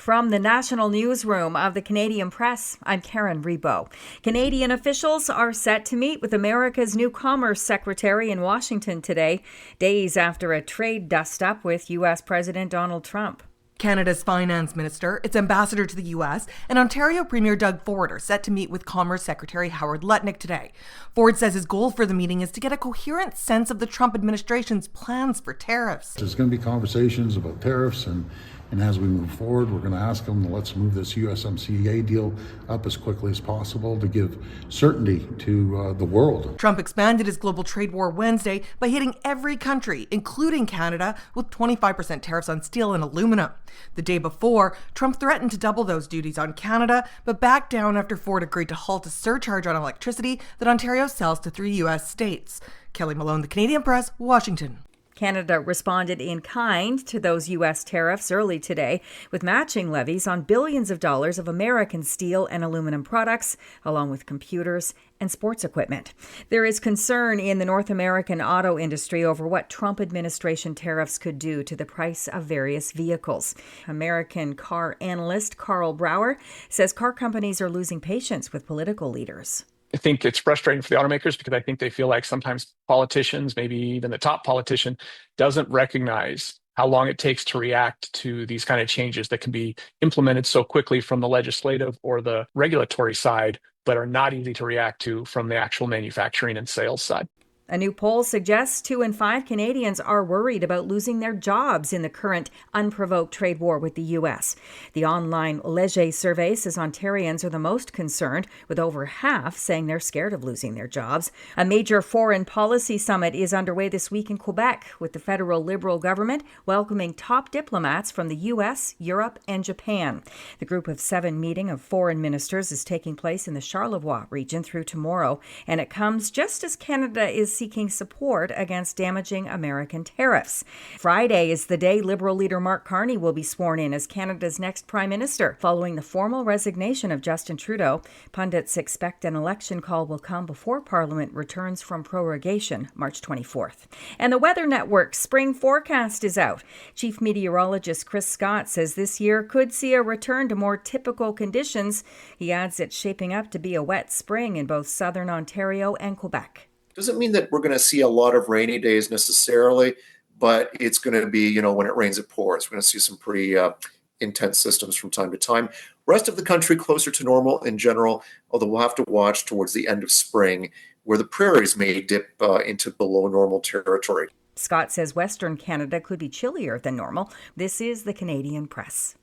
From the national newsroom of the Canadian Press, I'm Karen Rebo. Canadian officials are set to meet with America's new Commerce Secretary in Washington today, days after a trade dust-up with U.S. President Donald Trump. Canada's finance minister, its ambassador to the U.S., and Ontario Premier Doug Ford are set to meet with Commerce Secretary Howard Lutnick today. Ford says his goal for the meeting is to get a coherent sense of the Trump administration's plans for tariffs. There's going to be conversations about tariffs, and as we move forward, we're going to ask them, let's move this USMCA deal up as quickly as possible to give certainty to the world. Trump expanded his global trade war Wednesday by hitting every country, including Canada, with 25% tariffs on steel and aluminum. The day before, Trump threatened to double those duties on Canada, but backed down after Ford agreed to halt a surcharge on electricity that Ontario sells to 3 U.S. states. Kelly Malone, The Canadian Press, Washington. Canada responded in kind to those U.S. tariffs early today with matching levies on billions of dollars of American steel and aluminum products, along with computers and sports equipment. There is concern in the North American auto industry over what Trump administration tariffs could do to the price of various vehicles. American car analyst Carl Brower says car companies are losing patience with political leaders. I think it's frustrating for the automakers because I think they feel like sometimes politicians, maybe even the top politician, doesn't recognize how long it takes to react to these kind of changes that can be implemented so quickly from the legislative or the regulatory side, but are not easy to react to from the actual manufacturing and sales side. A new poll suggests 2 in 5 Canadians are worried about losing their jobs in the current unprovoked trade war with the U.S. The online Leger survey says Ontarians are the most concerned, with over half saying they're scared of losing their jobs. A major foreign policy summit is underway this week in Quebec, with the federal Liberal government welcoming top diplomats from the U.S., Europe, and Japan. The Group of 7 meeting of foreign ministers is taking place in the Charlevoix region through tomorrow, and it comes just as Canada is seeking support against damaging American tariffs. Friday is the day Liberal leader Mark Carney will be sworn in as Canada's next Prime Minister, following the formal resignation of Justin Trudeau. Pundits expect an election call will come before Parliament returns from prorogation March 24th. And the Weather Network's spring forecast is out. Chief Meteorologist Chris Scott says this year could see a return to more typical conditions. He adds it's shaping up to be a wet spring in both southern Ontario and Quebec. Doesn't mean that we're going to see a lot of rainy days necessarily, but it's going to be, when it rains, it pours. We're going to see some pretty intense systems from time to time. Rest of the country closer to normal in general, although we'll have to watch towards the end of spring where the prairies may dip into below normal territory. Scott says Western Canada could be chillier than normal. This is the Canadian Press.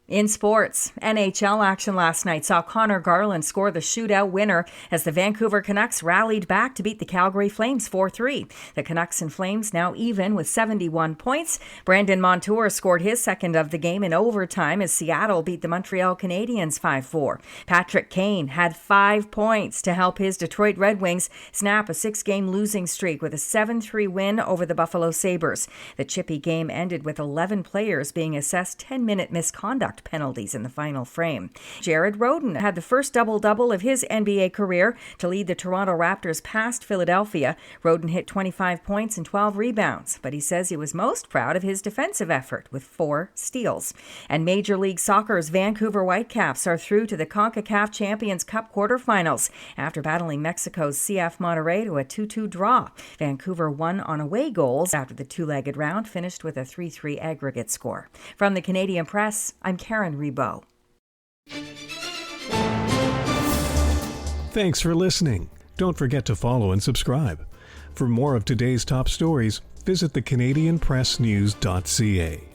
In sports, NHL action last night saw Connor Garland score the shootout winner as the Vancouver Canucks rallied back to beat the Calgary Flames 4-3. The Canucks and Flames now even with 71 points. Brandon Montour scored his second of the game in overtime as Seattle beat the Montreal Canadiens 5-4. Patrick Kane had 5 points to help his Detroit Red Wings snap a 6-game losing streak with a 7-3 win over the Buffalo Sabres. The chippy game ended with 11 players being assessed 10-minute misconduct penalties in the final frame. Jared Rhoden had the first double-double of his NBA career to lead the Toronto Raptors past Philadelphia. Rhoden hit 25 points and 12 rebounds, but he says he was most proud of his defensive effort with 4 steals. And Major League Soccer's Vancouver Whitecaps are through to the CONCACAF Champions Cup quarterfinals after battling Mexico's CF Monterrey to a 2-2 draw. Vancouver won on away goals after the two-legged round finished with a 3-3 aggregate score. From the Canadian Press, I'm Karen Rebo. Thanks for listening. Don't forget to follow and subscribe. For more of today's top stories, visit thecanadianpressnews.ca.